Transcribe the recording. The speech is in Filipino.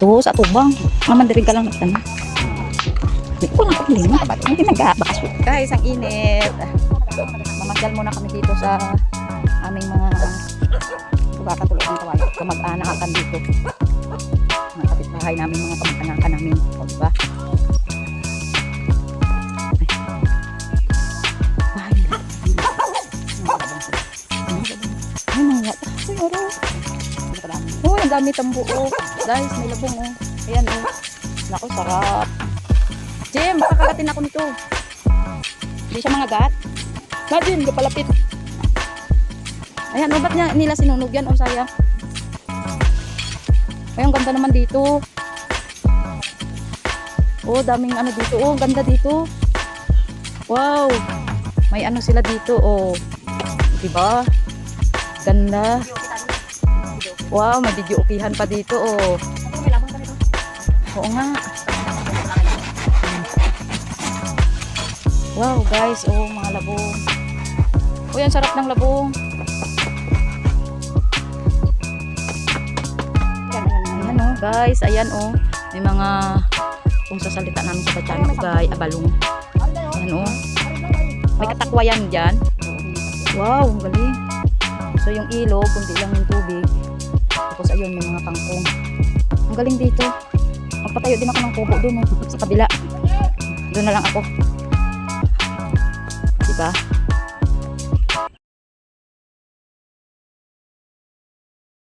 To sa tubang. Naman diri ka lang nagtanong. Di ko lang problema kapag hindi nag-bakasyon. Guys, ang init. Mamasyal muna kami dito sa aming mga katulog ng kawayan. Kamag-anakan dito. Mga kapitbahay namin, mga kamag-anakan namin. O, diba? Oh, ang dami tambuo. Guys, may labong oh. Ayan oh. Naku, sarap. Jim, makakagatin ako nito. Hindi siya mga gat. Jim, palapit. Ayan oh, ba't nila sinunog yan? Oh, sayang. Ay, ang ganda naman dito. Oh, daming ano dito. Oh, ang ganda dito. Wow. May ano sila dito. Oh. Diba? Ganda. Wow, may video ukihan pa dito, oh. Oo nga. Wow, guys, oh, mga labong. Oh, yan, sarap ng labong. Ayan, oh, guys, ayan, oh. May mga, kung sa salita namin sa Bachan, ugay, abalong. Ayan, oh. May katakwayan dyan. Wow, ang galing. So, yung ilog, kundi lang yung tubig. Tapos ayun, may mga kangkong. Ang galing dito. Magpatayo din ako ng kubo doon sa kabila. Doon na lang ako. Diba?